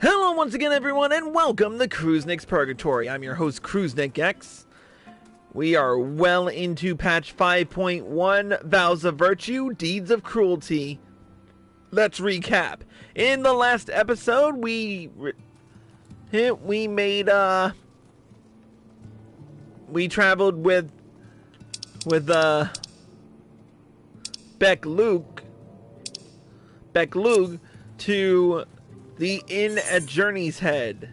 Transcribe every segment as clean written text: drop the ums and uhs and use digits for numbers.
Hello once again everyone and welcome to Cruisnick's Purgatory. I'm your host CruisnickX. We are well into patch 5.1, Vows of Virtue, Deeds of Cruelty. Let's recap. In the last episode we traveled with Beck Luke to the inn at Journey's Head.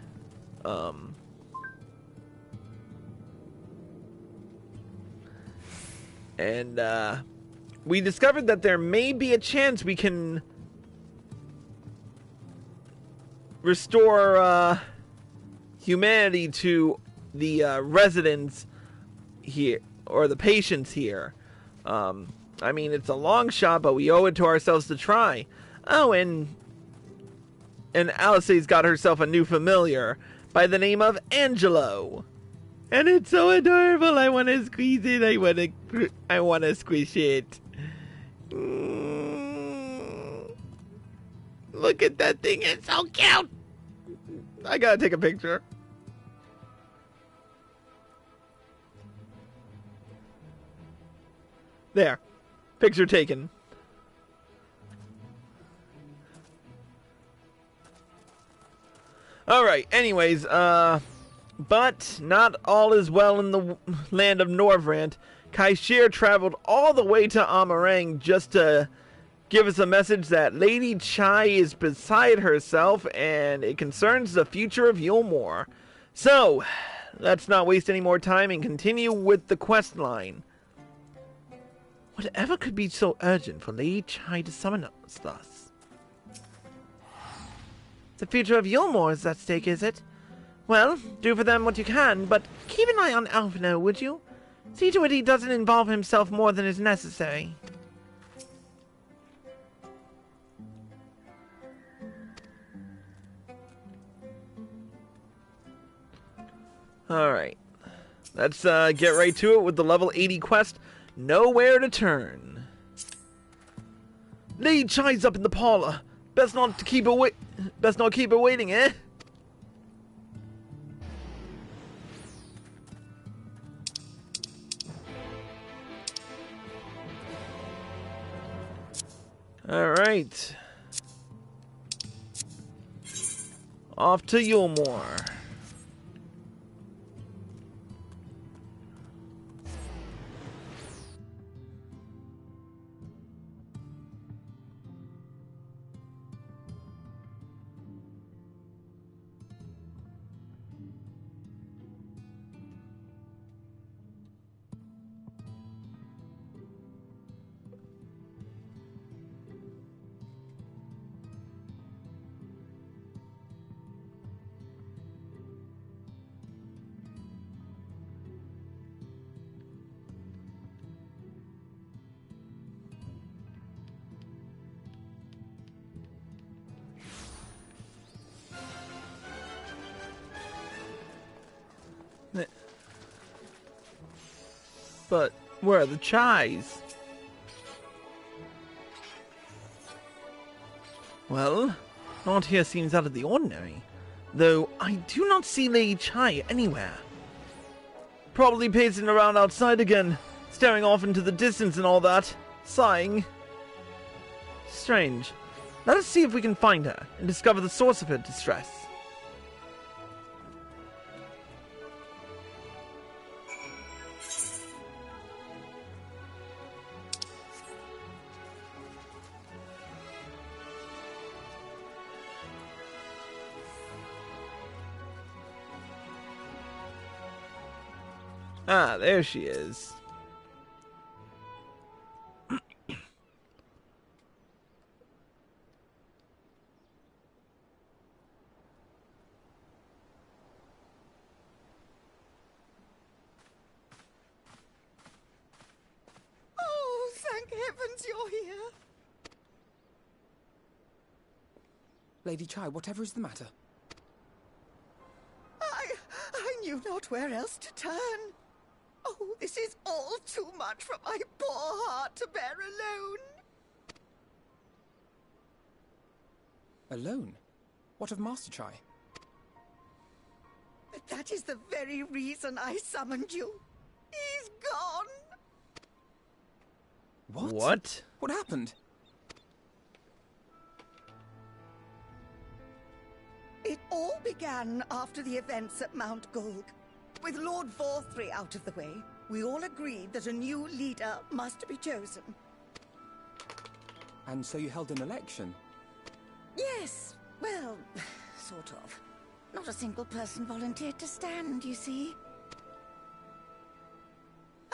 We discovered that there may be a chance we can restore humanity to the residents here, or the patients here. I mean, it's a long shot, but we owe it to ourselves to try. Oh, and Alice's got herself a new familiar by the name of Angelo. And it's so adorable. I want to squeeze it. I want to squish it. Look at that thing. It's so cute. I gotta take a picture. There. Picture taken. Alright, anyways, but not all is well in the land of Norvrant. Kai-Shirr traveled all the way to Amarang just to give us a message that Lady Chai is beside herself and it concerns the future of Yulmore. So, let's not waste any more time and continue with the quest line. Whatever could be so urgent for Lady Chai to summon us thus? The future of Yulmore is at stake, is it? Well, do for them what you can, but keep an eye on Alphino, would you? See to it he doesn't involve himself more than is necessary. Alright. Let's get right to it with the level 80 quest, Nowhere to Turn. Lady Chai's up in the parlor. Best not keep her waiting, eh? Alright. Off to Yulmore. But where are the Chais? Well, not here seems out of the ordinary, though I do not see Lady Chai anywhere. Probably pacing around outside again, staring off into the distance and all that, sighing. Strange. Let us see if we can find her and discover the source of her distress. Ah, there she is. Oh, thank heavens you're here. Lady Chai, whatever is the matter? I knew not where else to turn. Oh, this is all too much for my poor heart to bear alone. Alone? What of Master Chai? But that is the very reason I summoned you. He's gone. What? What? What happened? It all began after the events at Mount Golg. With Lord Vorthri out of the way, we all agreed that a new leader must be chosen. And so you held an election? Yes, well, sort of. Not a single person volunteered to stand, you see.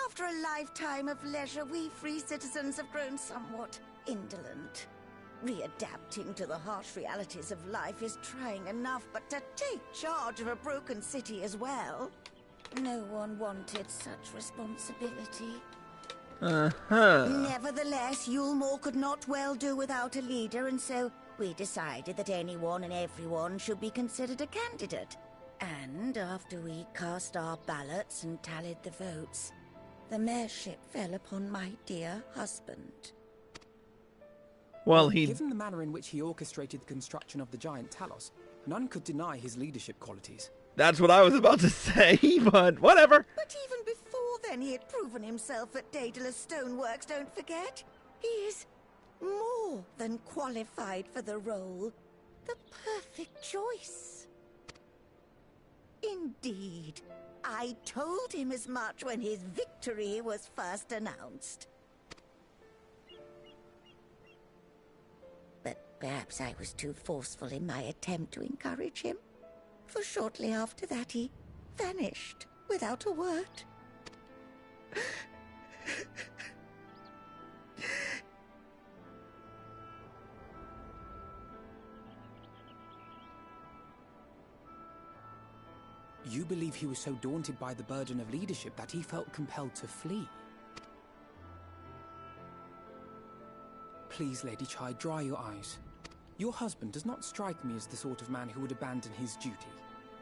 After a lifetime of leisure, we free citizens have grown somewhat indolent. Readapting to the harsh realities of life is trying enough, but to take charge of a broken city as well? No one wanted such responsibility. Nevertheless, Yulmore could not well do without a leader, and so we decided that anyone and everyone should be considered a candidate. And after we cast our ballots and tallied the votes, the mayorship fell upon my dear husband. Well, Given the manner in which he orchestrated the construction of the giant Talos, none could deny his leadership qualities. That's what I was about to say, but whatever. But even before then, he had proven himself at Daedalus Stoneworks, don't forget. He is more than qualified for the role. The perfect choice. Indeed. I told him as much when his victory was first announced. But perhaps I was too forceful in my attempt to encourage him. For shortly after that, he vanished without a word. You believe he was so daunted by the burden of leadership that he felt compelled to flee? Please, Lady Chai, dry your eyes. Your husband does not strike me as the sort of man who would abandon his duty,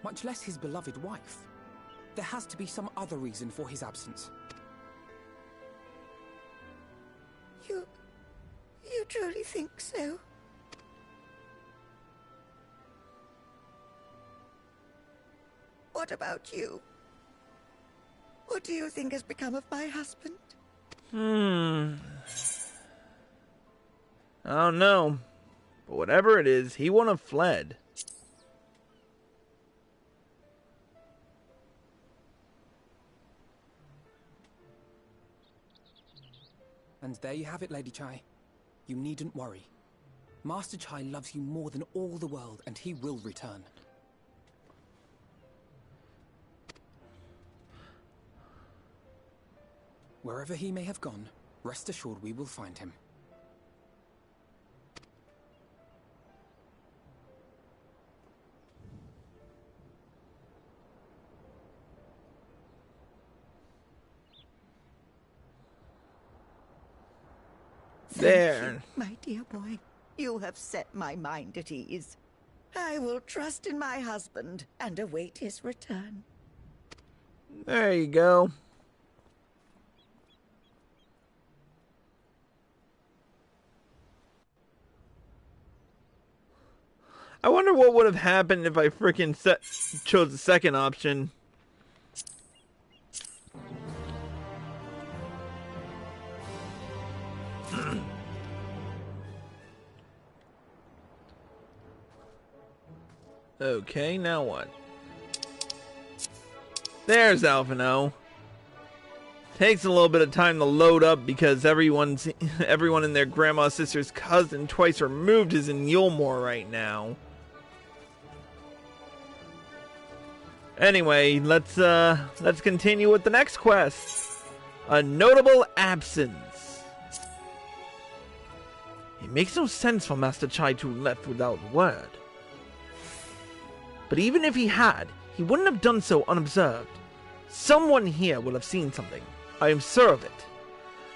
much less his beloved wife. There has to be some other reason for his absence. You truly think so? What about you? What do you think has become of my husband? I don't know. But whatever it is, he wouldn't have fled. And there you have it, Lady Chai. You needn't worry. Master Chai loves you more than all the world, and he will return. Wherever he may have gone, rest assured we will find him. There. Thank you, my dear boy. You have set my mind at ease. I will trust in my husband and await his return. There you go. I wonder what would have happened if I freaking chose the second option. Okay, now what? There's Alphino. Takes a little bit of time to load up because everyone in their grandma's sister's cousin twice removed is in Yulmore right now. Anyway, let's continue with the next quest. A notable absence. It makes no sense for Master Chai to have left without word. But even if he had, he wouldn't have done so unobserved. Someone here will have seen something. I am sure of it.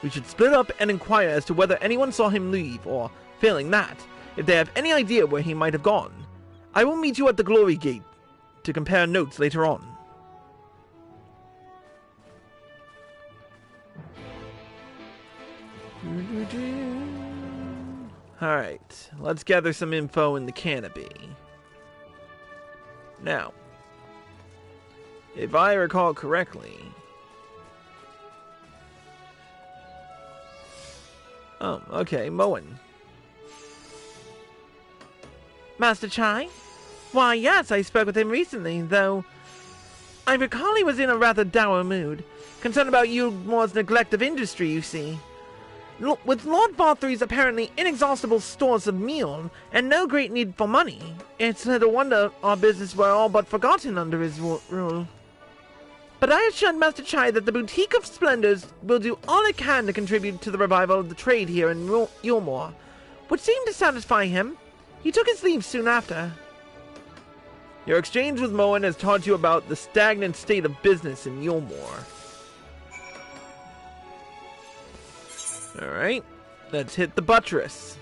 We should split up and inquire as to whether anyone saw him leave, or, failing that, if they have any idea where he might have gone. I will meet you at the Glory Gate to compare notes later on. Alright, let's gather some info in the canopy. Now, if I recall correctly... Oh, okay, Moen. Master Chai? Why, yes, I spoke with him recently, though I recall he was in a rather dour mood. Concerned about Yulmore's neglect of industry, you see. With Lord Valthry's apparently inexhaustible stores of meal, and no great need for money, it's little wonder our business were all but forgotten under his rule. But I assured Master Chai that the Boutique of Splendors will do all it can to contribute to the revival of the trade here in Yulmore, which seemed to satisfy him. He took his leave soon after. Your exchange with Moen has taught you about the stagnant state of business in Yulmore. Alright, let's hit the buttress.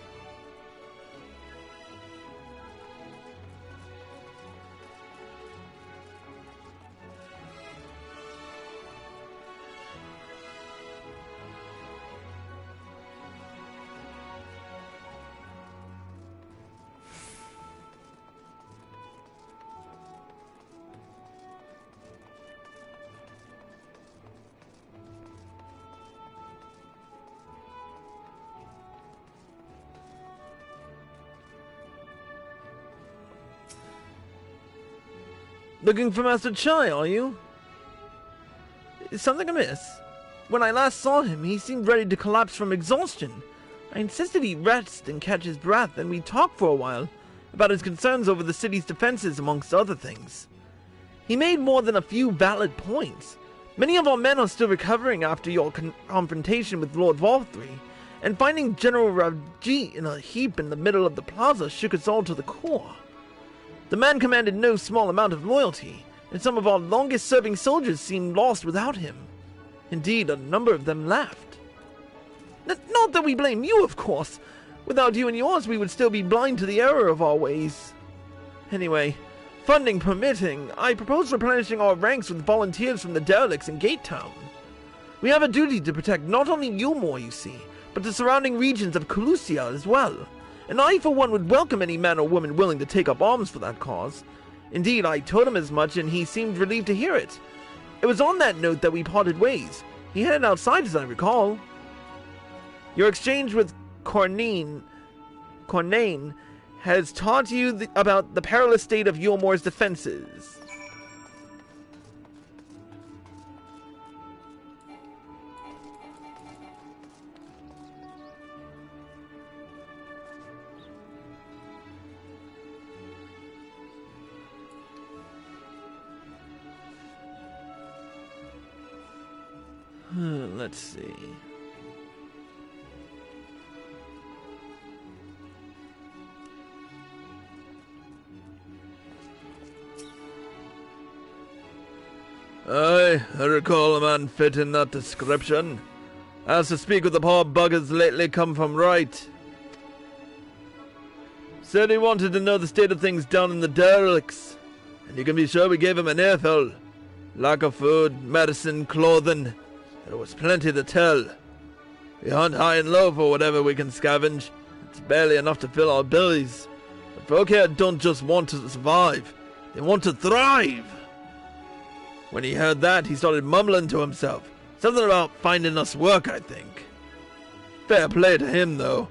Looking for Master Chai, are you? Is something amiss? When I last saw him, he seemed ready to collapse from exhaustion. I insisted he rest and catch his breath, and we talked for a while about his concerns over the city's defenses, amongst other things. He made more than a few valid points. Many of our men are still recovering after your confrontation with Lord Valthry, and finding General Ravji in a heap in the middle of the plaza shook us all to the core. The man commanded no small amount of loyalty, and some of our longest-serving soldiers seemed lost without him. Indeed, a number of them left. Not that we blame you, of course. Without you and yours, we would still be blind to the error of our ways. Anyway, funding permitting, I propose replenishing our ranks with volunteers from the derelicts in Gate Town. We have a duty to protect not only Yulmore, you see, but the surrounding regions of Colusia as well. And I, for one, would welcome any man or woman willing to take up arms for that cause. Indeed, I told him as much, and he seemed relieved to hear it. It was on that note that we parted ways. He headed outside, as I recall. Your exchange with Cornane has taught you about the perilous state of Yulmore's defenses. Let's see. I recall a man fitting that description. As to speak with the poor buggers lately come from right. Said he wanted to know the state of things down in the derelicts, and you can be sure we gave him an earful. Lack of food, medicine, clothing. There was plenty to tell. We hunt high and low for whatever we can scavenge. It's barely enough to fill our bellies. But folk here don't just want to survive. They want to thrive. When he heard that, he started mumbling to himself. Something about finding us work, I think. Fair play to him, though.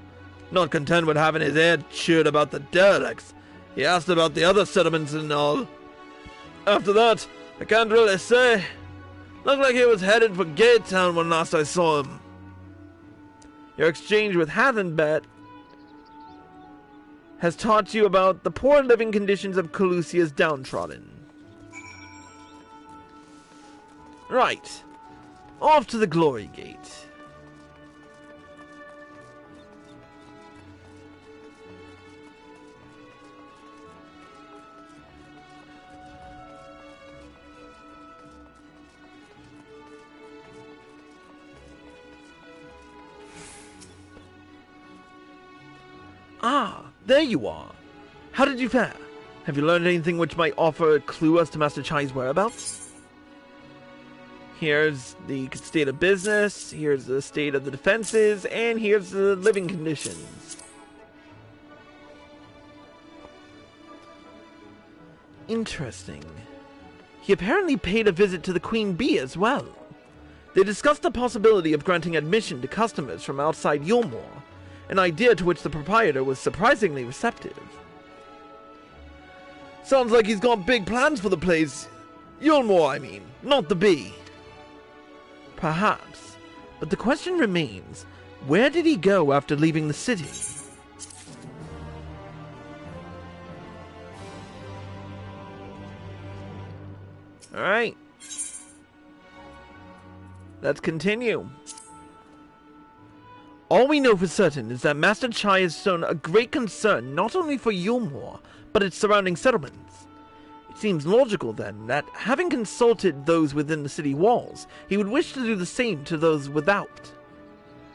Not content with having his head chewed about the derelicts, he asked about the other settlements and all. After that, I can't really say. Looked like he was headed for Gate Town when last I saw him. Your exchange with Hathenbet has taught you about the poor living conditions of Colusia's downtrodden. Right. Off to the Glory Gate. Ah, there you are. How did you fare? Have you learned anything which might offer a clue as to Master Chai's whereabouts? Here's the state of business, here's the state of the defenses, and here's the living conditions. Interesting. He apparently paid a visit to the Queen Bee as well. They discussed the possibility of granting admission to customers from outside Yulmore, an idea to which the proprietor was surprisingly receptive. Sounds like he's got big plans for the place. Yulmore, I mean, not the bee. Perhaps, but the question remains, where did he go after leaving the city? Alright. Let's continue. All we know for certain is that Master Chai has shown a great concern not only for Yulmore, but its surrounding settlements. It seems logical, then, that having consulted those within the city walls, he would wish to do the same to those without.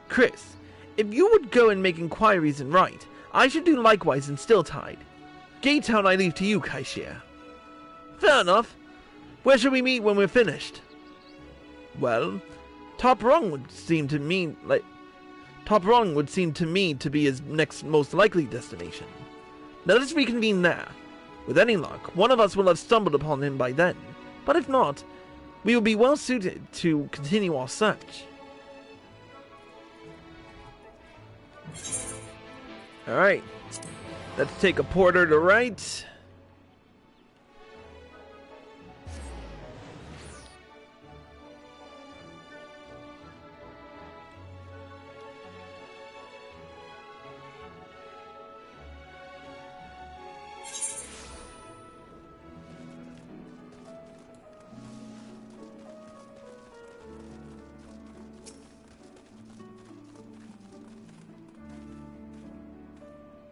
Chris, if you would go and make inquiries in Right, I should do likewise in Stilltide. Gate Town I leave to you, Kai-Shirr. Fair enough. Where should we meet when we're finished? Well, Top Rung would seem to me to be his next most likely destination. Let us reconvene there. With any luck, one of us will have stumbled upon him by then, but if not, we will be well suited to continue our search. Alright, let's take a porter to Right.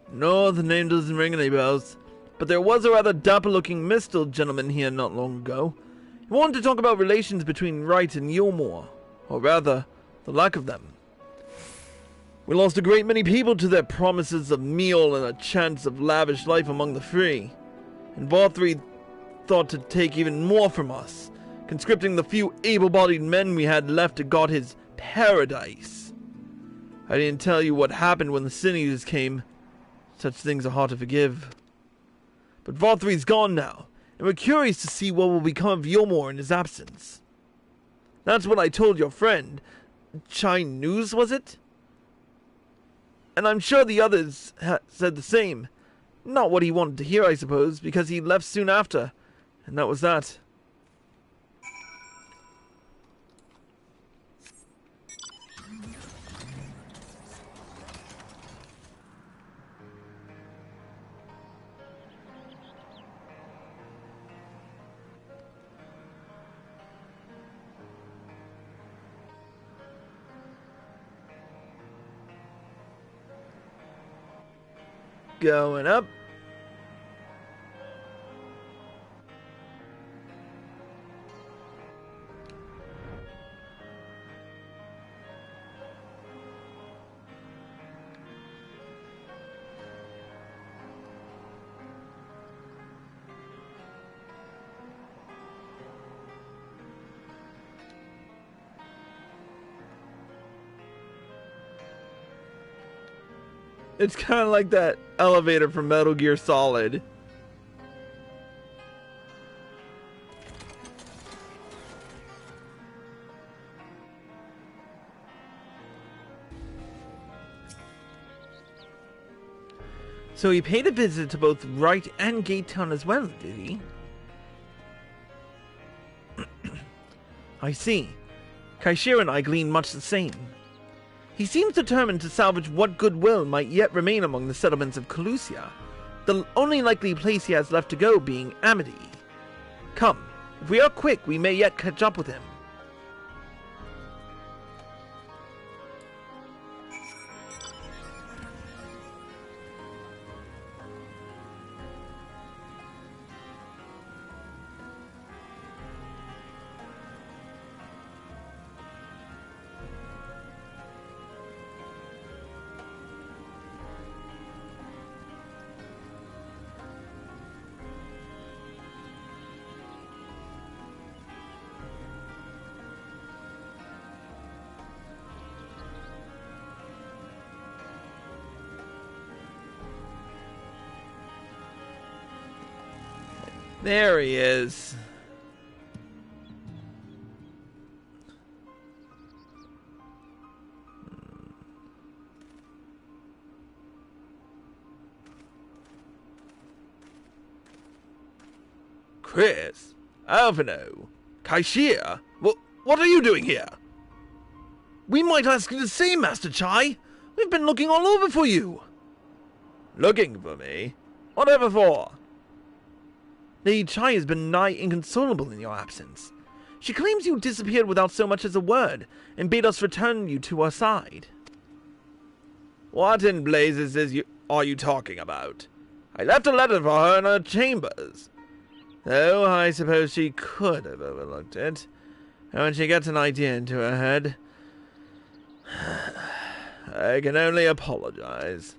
No, the name doesn't ring any bells. But there was a rather dapper-looking Mistle gentleman here not long ago. He wanted to talk about relations between Right and Yulmore, or rather, the lack of them. We lost a great many people to their promises of meal and a chance of lavish life among the free. And Vothri thought to take even more from us, conscripting the few able-bodied men we had left to guard his paradise. I didn't tell you what happened when the Sin-Eaters came. Such things are hard to forgive. But Vothri's gone now, and we're curious to see what will become of Yulmore in his absence. That's what I told your friend. Chai News, was it? And I'm sure the others said the same. Not what he wanted to hear, I suppose, because he left soon after, and that was that. Going up. It's kind of like that elevator from Metal Gear Solid. So he paid a visit to both Right and Gate Town as well, did he? I see. Kai-Shirr and I glean much the same. He seems determined to salvage what goodwill might yet remain among the settlements of Calusia, the only likely place he has left to go being Amity. Come, if we are quick, we may yet catch up with him. There he is. Chris, Alvino, Kai-Shirr, what are you doing here? We might ask you the same, Master Chai. We've been looking all over for you. Looking for me? Whatever for? Lady Chai has been nigh inconsolable in your absence. She claims you disappeared without so much as a word, and bade us return you to her side. What in blazes are you talking about? I left a letter for her in her chambers. Though I suppose she could have overlooked it. And when she gets an idea into her head, I can only apologize.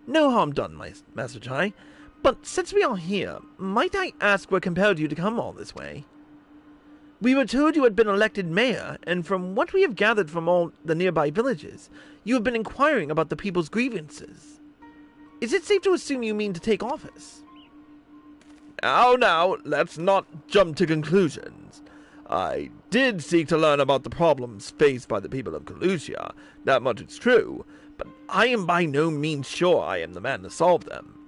No harm done, Master Chai. But since we are here, might I ask what compelled you to come all this way? We were told you had been elected mayor, and from what we have gathered from all the nearby villages, you have been inquiring about the people's grievances. Is it safe to assume you mean to take office? Now, let's not jump to conclusions. I did seek to learn about the problems faced by the people of Kalusia, that much is true, but I am by no means sure I am the man to solve them.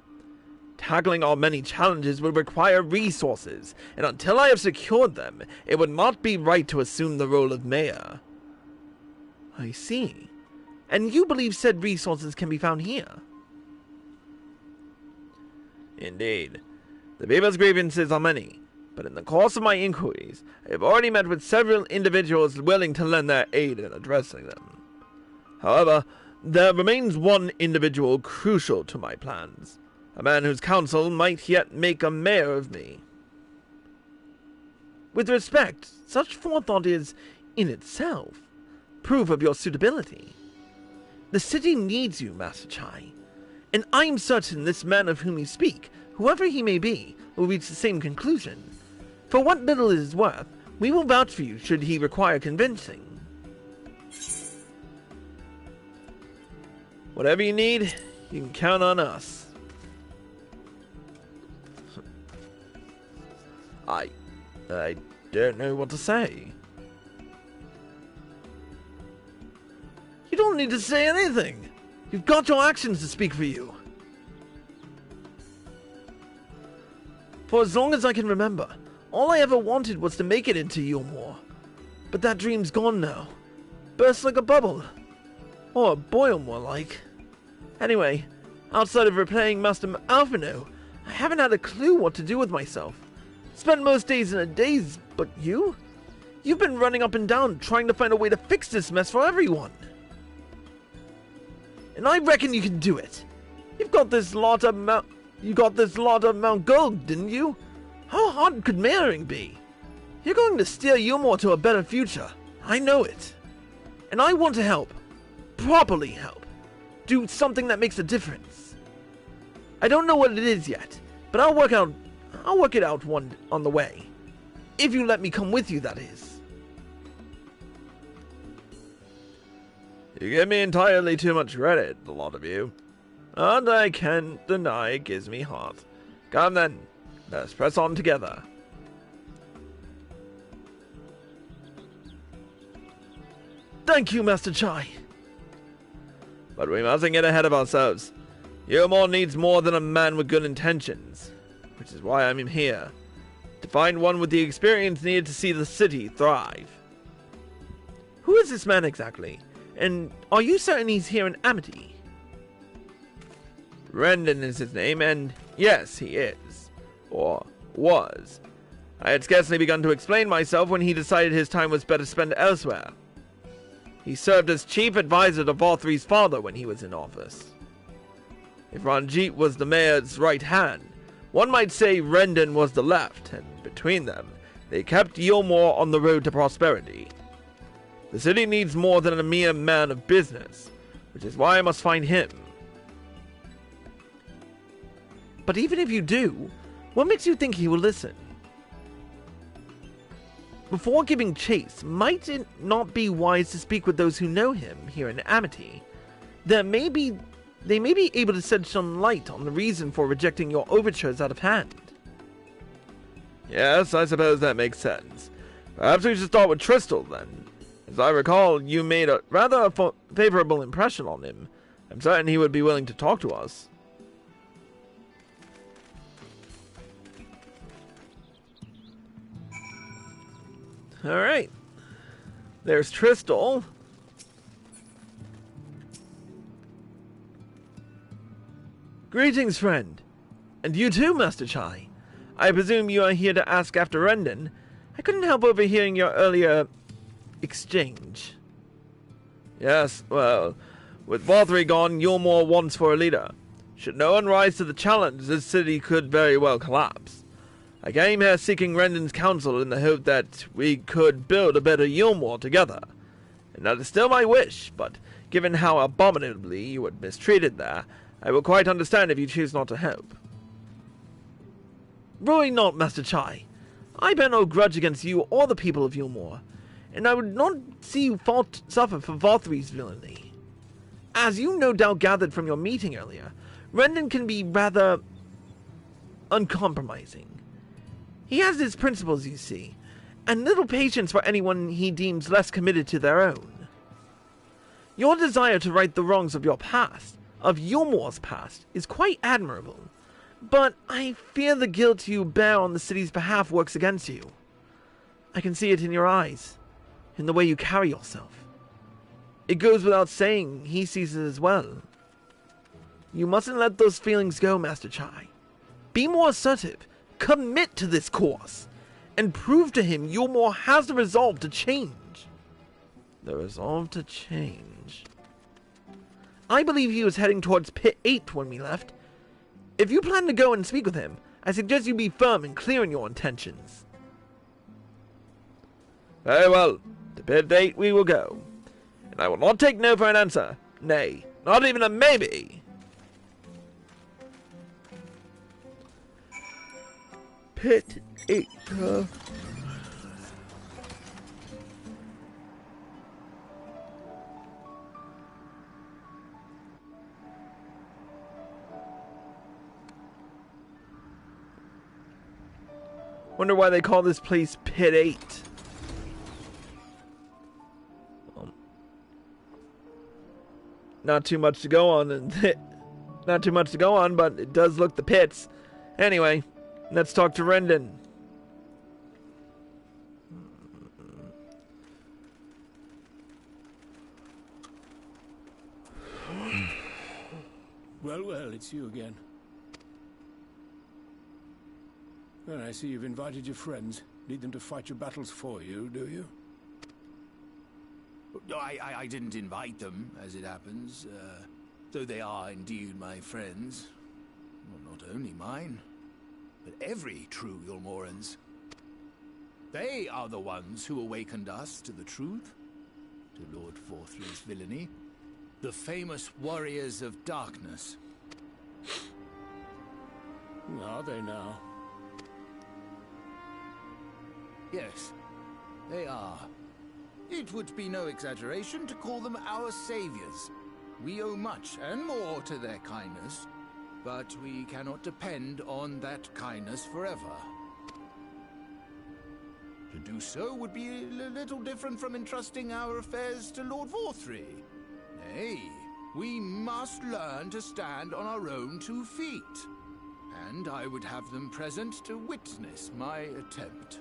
Tackling our many challenges would require resources, and until I have secured them, it would not be right to assume the role of mayor. I see. And you believe said resources can be found here? Indeed. The people's grievances are many, but in the course of my inquiries, I have already met with several individuals willing to lend their aid in addressing them. However, there remains one individual crucial to my plans, a man whose counsel might yet make a mayor of me. With respect, such forethought is, in itself, proof of your suitability. The city needs you, Master Chai, and I am certain this man of whom you speak, whoever he may be, will reach the same conclusion. For what little it is worth, we will vouch for you should he require convincing. Whatever you need, you can count on us. I don't know what to say. You don't need to say anything. You've got your actions to speak for you. For as long as I can remember, all I ever wanted was to make it into Yulmore. But that dream's gone now. Burst like a bubble. Or a boil, more like. Anyway, outside of replaying Master Alphino, I haven't had a clue what to do with myself. Spent most days in a daze, but you? You've been running up and down trying to find a way to fix this mess for everyone. And I reckon you can do it. You got this lot of Mount Gold, didn't you? How hard could marrying be? You're going to steer Yulmore to a better future. I know it. And I want to help. Properly help. Do something that makes a difference. I don't know what it is yet, but I'll work it out on the way. If you let me come with you, that is. You give me entirely too much credit, the lot of you. And I can't deny it gives me heart. Come then, let's press on together. Thank you, Master Chai. But we mustn't get ahead of ourselves. Yulmore needs more than a man with good intentions, which is why I'm here. To find one with the experience needed to see the city thrive. Who is this man exactly? And are you certain he's here in Amity? Rendon is his name, and yes, he is. Or was. I had scarcely begun to explain myself when he decided his time was better spent elsewhere. He served as chief advisor to Valthri's father when he was in office. If Ranjit was the mayor's right hand, one might say Rendon was the left, and between them, they kept Yulmore on the road to prosperity. The city needs more than a mere man of business, which is why I must find him. But even if you do, what makes you think he will listen? Before giving chase, might it not be wise to speak with those who know him here in Amity? They may be able to shed some light on the reason for rejecting your overtures out of hand. Yes, I suppose that makes sense. Perhaps we should start with Tristal, then. As I recall, you made a rather favorable impression on him. I'm certain he would be willing to talk to us. Alright. There's Tristal. Greetings, friend. And you too, Master Chai. I presume you are here to ask after Rendon. I couldn't help overhearing your earlier exchange. Yes, well, with Valtteri gone, Yulmore wants for a leader. Should no one rise to the challenge, this city could very well collapse. I came here seeking Rendon's counsel in the hope that we could build a better Yulmore together. And that is still my wish, but given how abominably you were mistreated there, I will quite understand if you choose not to help. Really not, Master Chai. I bear no grudge against you or the people of Yulmore, and I would not see you suffer for Valtteri's villainy. As you no doubt gathered from your meeting earlier, Rendon can be rather uncompromising. He has his principles, you see, and little patience for anyone he deems less committed to their own. Your desire to right the wrongs of your past, of Yulmore's past, is quite admirable, but I fear the guilt you bear on the city's behalf works against you. I can see it in your eyes, in the way you carry yourself. It goes without saying he sees it as well. You mustn't let those feelings go, Master Chai. Be more assertive, commit to this course, and prove to him Yulmore has the resolve to change. The resolve to change. I believe he was heading towards Pit 8 when we left. If you plan to go and speak with him, I suggest you be firm and clear in your intentions. Very well. To Pit 8 we will go. And I will not take no for an answer. Nay, not even a maybe. Pit 8, Wonder why they call this place Pit 8. Not too much to go on, not too much to go on, but it does look the pits. Anyway, let's talk to Rendon. Well, it's you again. Well, I see you've invited your friends. Need them to fight your battles for you, do you? No, I didn't invite them, as it happens, though they are indeed my friends. Well, not only mine, but every true Yulmoran's. They are the ones who awakened us to the truth, to Lord Valtteri's villainy, the famous warriors of darkness. Are they now? Yes, they are. It would be no exaggeration to call them our saviors. We owe much and more to their kindness, but we cannot depend on that kindness forever. To do so would be a little different from entrusting our affairs to Lord Valtteri. Nay, we must learn to stand on our own 2 feet. And I would have them present to witness my attempt.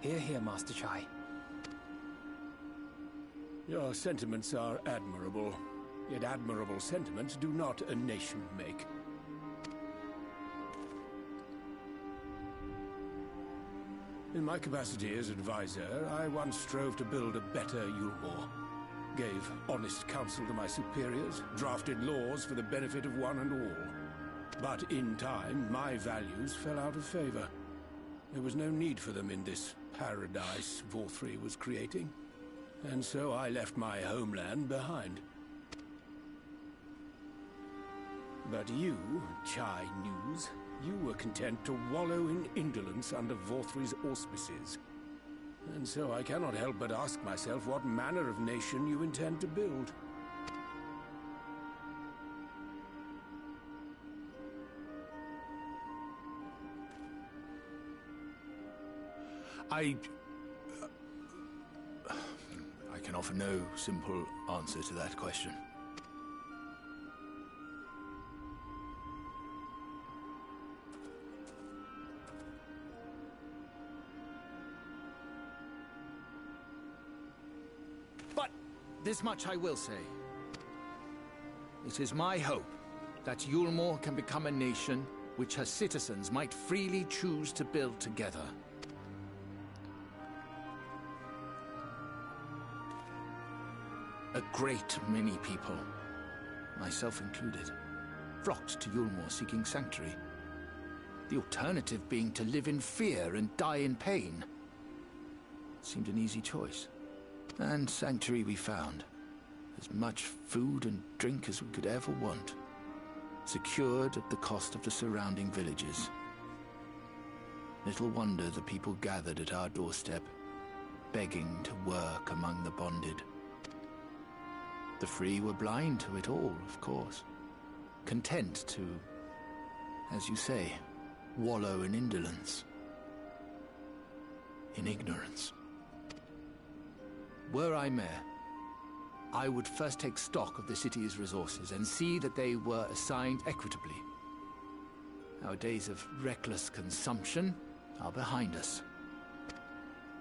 Hear, hear, Master Chai. Your sentiments are admirable. Yet admirable sentiments do not a nation make. In my capacity as advisor, I once strove to build a better Yulmore. Gave honest counsel to my superiors, drafted laws for the benefit of one and all. But in time, my values fell out of favor. There was no need for them in this paradise Valtteri was creating. And so I left my homeland behind. But you, Chai News, you were content to wallow in indolence under Valtteri's auspices. And so I cannot help but ask myself what manner of nation you intend to build. I can offer no simple answer to that question. But this much I will say. It is my hope that Yulmore can become a nation which her citizens might freely choose to build together. A great many people, myself included, flocked to Yulmore seeking sanctuary. The alternative being to live in fear and die in pain. It seemed an easy choice. And sanctuary we found. As much food and drink as we could ever want. Secured at the cost of the surrounding villages. Little wonder the people gathered at our doorstep, begging to work among the bonded. The free were blind to it all, of course. Content to, as you say, wallow in indolence. In ignorance. Were I mayor, I would first take stock of the city's resources and see that they were assigned equitably. Our days of reckless consumption are behind us.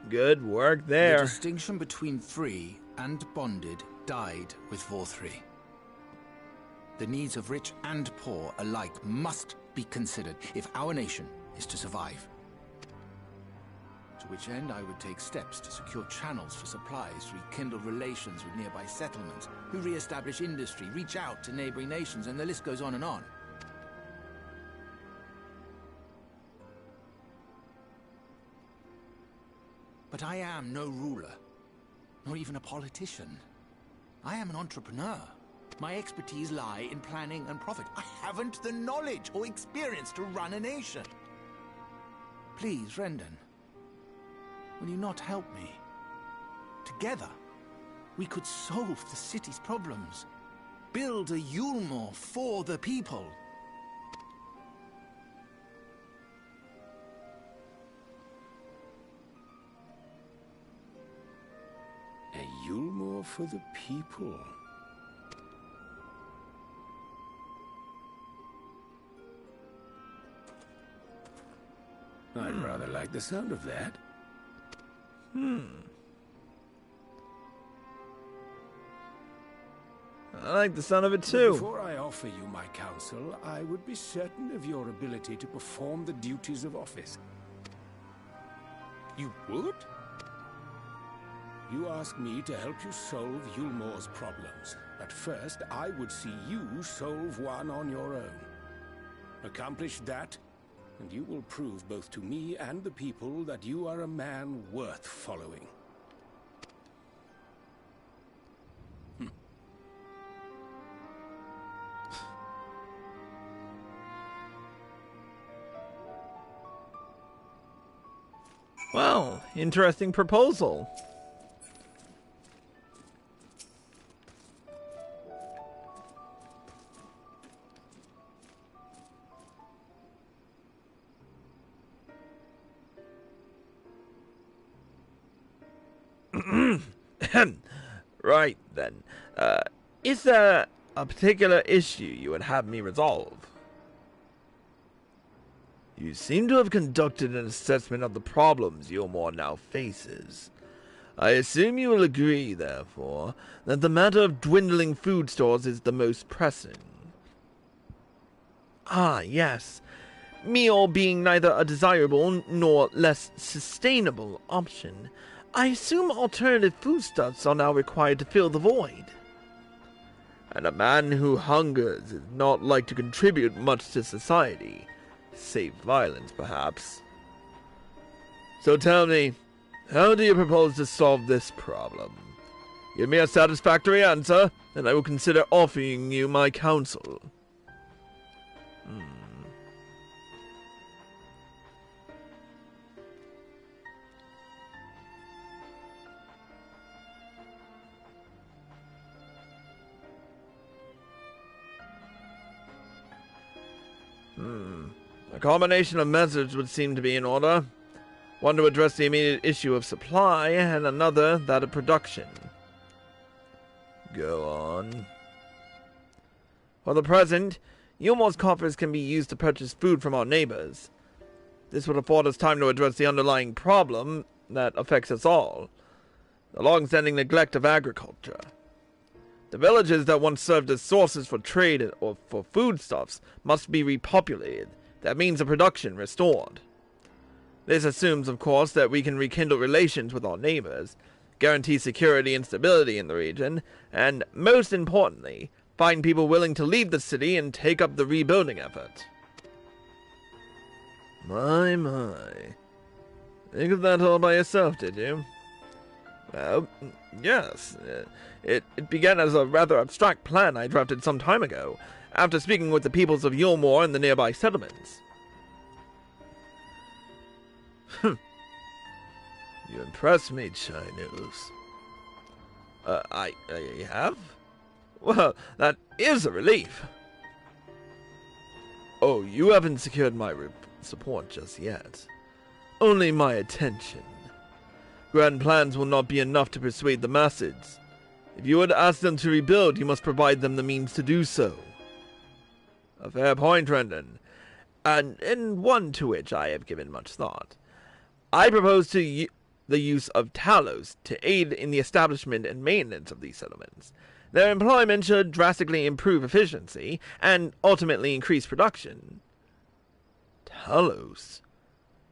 Good work there. The distinction between free and bonded died with Vor3. The needs of rich and poor alike must be considered if our nation is to survive. To which end I would take steps to secure channels for supplies, rekindle relations with nearby settlements, who re-establish industry, reach out to neighboring nations, and the list goes on and on. But I am no ruler, nor even a politician. I am an entrepreneur. My expertise lie in planning and profit. I haven't the knowledge or experience to run a nation. Please, Rendon, will you not help me? Together, we could solve the city's problems. Build a Yulmore for the people. A Yulmore for the people. I'd rather like the sound of that. I like the sound of it too. Before I offer you my counsel, I would be certain of your ability to perform the duties of office. You would? You ask me to help you solve Yulmore's problems, but first I would see you solve one on your own. Accomplish that, and you will prove both to me and the people that you are a man worth following. Well, interesting proposal. Right then. Is there a particular issue you would have me resolve? You seem to have conducted an assessment of the problems Yulmore now faces. I assume you will agree, therefore, that the matter of dwindling food stores is the most pressing. Ah, yes. Meal being neither a desirable nor less sustainable option, I assume alternative foodstuffs are now required to fill the void. And a man who hungers is not like to contribute much to society, save violence, perhaps. So tell me, how do you propose to solve this problem? Give me a satisfactory answer, and I will consider offering you my counsel. A combination of methods would seem to be in order. One to address the immediate issue of supply, and another that of production. Go on. For the present, Yulmore's coffers can be used to purchase food from our neighbors. This would afford us time to address the underlying problem that affects us all. The long-standing neglect of agriculture. The villages that once served as sources for trade or for foodstuffs must be repopulated, that means of production restored. This assumes, of course, that we can rekindle relations with our neighbors, guarantee security and stability in the region, and, most importantly, find people willing to leave the city and take up the rebuilding effort. My. Think of that all by yourself, did you? Well, yes. It began as a rather abstract plan I drafted some time ago, after speaking with the peoples of Yulmore and the nearby settlements. You impress me, Chinese. I have? Well, that is a relief. Oh, you haven't secured my support just yet. Only my attention. Grand plans will not be enough to persuade the masses. If you would ask them to rebuild, you must provide them the means to do so. A fair point, Rendon, and one to which I have given much thought. I propose the use of Talos to aid in the establishment and maintenance of these settlements. Their employment should drastically improve efficiency and ultimately increase production. Talos?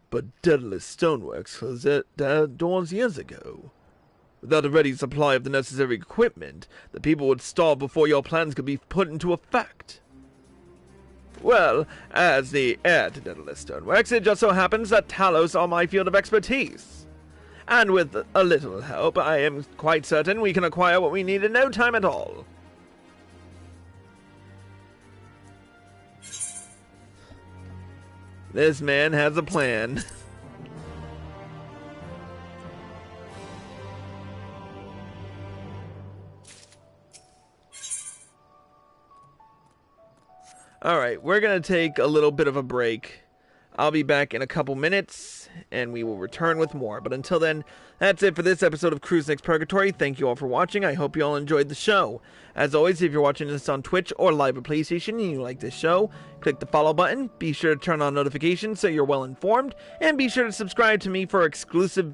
But Daedalus Stoneworks closed their doors years ago. Without a ready supply of the necessary equipment, the people would starve before your plans could be put into effect. Well, as the heir to Daedalus Stoneworks, it just so happens that Talos are my field of expertise. And with a little help, I am quite certain we can acquire what we need in no time at all. This man has a plan. Alright, we're going to take a little bit of a break. I'll be back in a couple minutes, and we will return with more. But until then, that's it for this episode of Cruisenix Purgatory. Thank you all for watching. I hope you all enjoyed the show. As always, if you're watching this on Twitch or live at PlayStation and you like this show, click the follow button. Be sure to turn on notifications so you're well informed. And be sure to subscribe to me for exclusive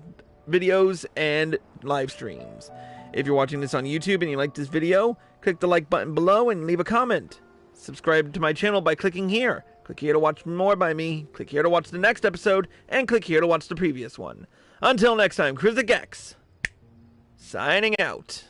videos and live streams. If you're watching this on YouTube and you like this video, click the like button below and leave a comment. Subscribe to my channel by clicking here. Click here to watch more by me, click here to watch the next episode, and click here to watch the previous one. Until next time, Cruisenix, signing out.